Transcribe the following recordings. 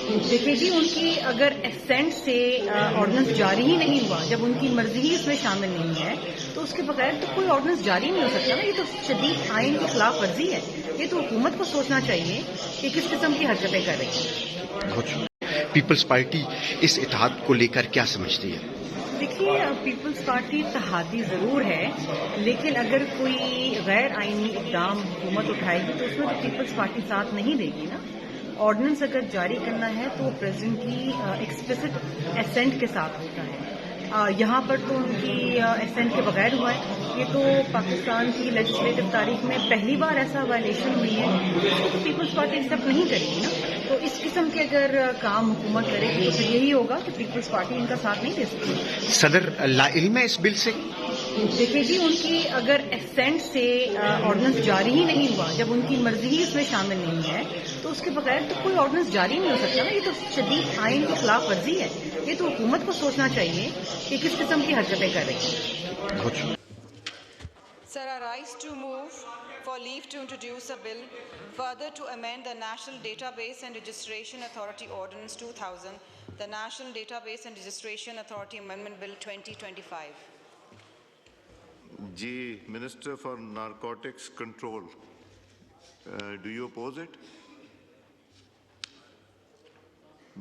دیکھیے جی، ان کی اگر اسینٹ سے آرڈیننس جاری ہی نہیں ہوا، جب ان کی مرضی ہی اس میں شامل نہیں ہے، تو اس کے بغیر تو کوئی آرڈیننس جاری نہیں ہو سکتا نا. یہ تو شدید آئین کی خلاف ورزی ہے. یہ تو حکومت کو سوچنا چاہیے کہ کس قسم کی حرکتیں کر رہی ہیں. پیپلز پارٹی اس اتحاد کو لے کر کیا سمجھتی ہے؟ دیکھیے، پیپلز پارٹی اتحادی ضرور ہے، لیکن اگر کوئی غیر آئینی اقدام حکومت اٹھائے گی تو اس میں تو پیپلز پارٹی ساتھ نہیں دے گی نا. آرڈیننس اگر جاری کرنا ہے تو پریزیڈنٹ کی ایکسپلسٹ اسینٹ کے ساتھ ہوتا ہے. یہاں پر تو ان کی اسینٹ کے بغیر ہوا ہے. یہ تو پاکستان کی لیجسلیٹو تاریخ میں پہلی بار ایسا وائلیشن ہوئی ہے. اس کو تو پیپلز پارٹی ایکسیپٹ نہیں کرے گی نا. تو اس قسم کے اگر کام حکومت کرے گی تو پھر یہی ہوگا کہ پیپلز پارٹی ان کا ساتھ نہیں دے سکتی. صدر لاعلم ہے اس بل سے؟ دیکھیے جی، ان کی اگر اسینٹ سے آرڈیننس جاری ہی نہیں ہوا، جب ان کی مرضی ہی اس میں شامل نہیں ہے، تو اس کے بغیر تو کوئی آرڈیننس جاری نہیں ہو سکتا نا. یہ تو شدید آئین کی خلاف ورزی ہے. یہ تو حکومت کو سوچنا چاہیے کہ کس قسم کی حرکتیں کر رہی ہیں. Sir, I rise to move for leave to introduce a bill further to amend the National Database and Registration Authority Ordinance 2000, the National Database and Registration Authority Amendment Bill 2025. Ji, Minister for Narcotics Control, do you oppose it?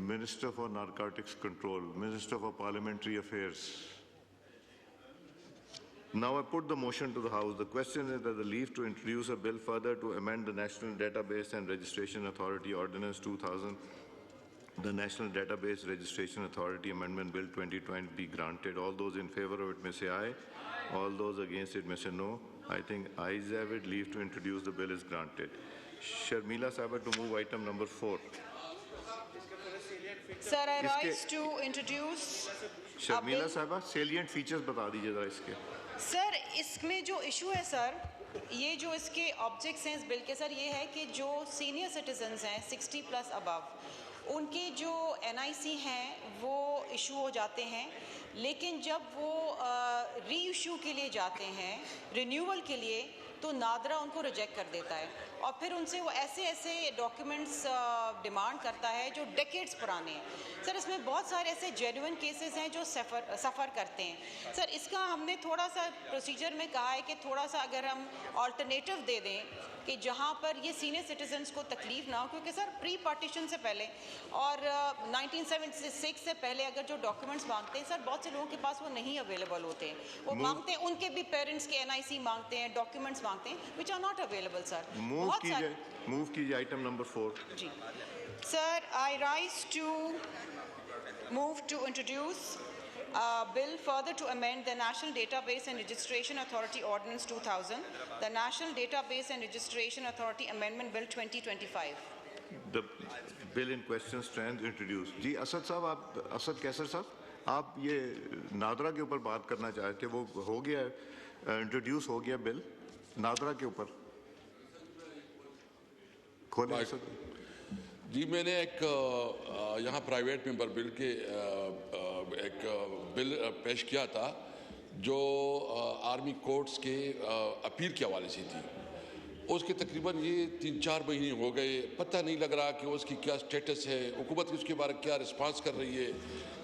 Minister for Narcotics Control, Minister for Parliamentary Affairs. Now I put the motion to the House. The question is that the leave to introduce a bill further to amend the National Database and Registration Authority Ordinance 2000, the National Database Registration Authority Amendment Bill 2020 be granted. All those in favor of it may say aye. All those against it may say no. I think ayes have it. Leave to introduce the bill is granted. Sharmila Sahaba to move item number 4. Sir, I rise to introduce Sharmila Sahaba, salient features بتا دیجیے ذرا اس کے. سر، اس میں جو issue ہے سر، یہ جو اس کے آبجیکٹس ہیں اس بل کے سر، یہ ہے کہ جو سینئر سٹیزنز ہیں 60 پلس ابو، ان کے جو این آئی سی ہیں وہ ایشو ہو جاتے ہیں، لیکن جب وہ ری ایشو کے لیے جاتے ہیں، رینیول کے لیے، تو نادرا ان کو ریجیکٹ کر دیتا ہے اور پھر ان سے وہ ایسے ڈاکیومنٹس ڈیمانڈ کرتا ہے جو ڈیکیڈز پرانے ہیں. سر، اس میں بہت سارے ایسے جینوئن کیسز ہیں جو سفر کرتے ہیں. سر، اس کا ہم نے تھوڑا سا پروسیجر میں کہا ہے کہ تھوڑا سا اگر ہم آلٹرنیٹیو دے دیں کہ جہاں پر یہ سینئر سٹیزنز کو تکلیف نہ ہو، کیونکہ سر پری پارٹیشن سے پہلے اور 1976 سے پہلے اگر جو ڈاکیومنٹس مانگتے ہیں سر، بہت سے لوگوں کے پاس وہ نہیں اویلیبل ہوتے ہیں. وہ مانگتے ہیں، ان کے بھی پیرنٹس کے این آئی سی مانگتے ہیں، ڈاکیومنٹس مانگتے ہیں which are not available sir. Move کیجیے item number 4. جی sir, I rise to move to introduce a bill further to amend the National Database and Registration Authority Ordinance 2000, the National Database and Registration Authority Amendment Bill 2025. The bill in question stands introduced. جی اسد صاحب، اسد کیسر صاحب، آپ یہ نادرا کے اوپر بات کرنا چاہتے تھے، وہ ہو گیا انٹروڈیوس ہو گیا بل نادرا کے اوپر. کھولیں اسد. جی، میں نے ایک یہاں پرائیویٹ ممبر بل کے ایک بل پیش کیا تھا جو آرمی کورٹس کے اپیل کے حوالے سے تھی. اس کے تقریباً یہ 3-4 مہینے ہو گئے، پتہ نہیں لگ رہا کہ اس کی کیا سٹیٹس ہے، حکومت اس کے بارے کیا رسپانس کر رہی ہے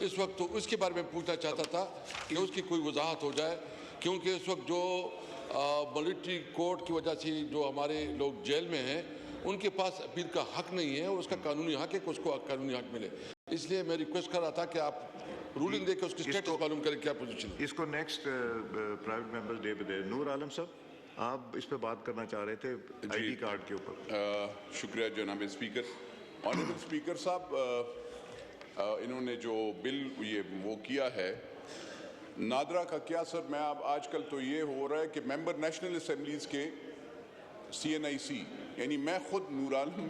اس وقت. تو اس کے بارے میں پوچھنا چاہتا تھا کہ اس کی کوئی وضاحت ہو جائے، کیونکہ اس وقت جو ملٹری کورٹ کی وجہ سے جو ہمارے لوگ جیل میں ہیں ان کے پاس اپیل کا حق نہیں ہے، اس کا قانونی حق ہے کہ اس کو قانونی حق ملے. اس لیے میں ریکویسٹ کر رہا تھا کہ آپ رولنگ دے کے اس کی سٹیٹس معلوم کریں کیا پوزیشن ہے. اس کو نیکسٹ پرائیویٹ ممبرز ڈے پہ دے. نور عالم صاحب، آپ اس پہ بات کرنا چاہ رہے تھے آئی ڈی کارڈ کے اوپر. شکریہ جناب اسپیکر. آنریبل اسپیکر صاحب، انہوں نے جو بل وہ کیا ہے نادرا کا، کیا سر میں اب آج کل تو یہ ہو رہا ہے کہ ممبر نیشنل اسمبلیز کے CNIC، یعنی میں خود نور عالم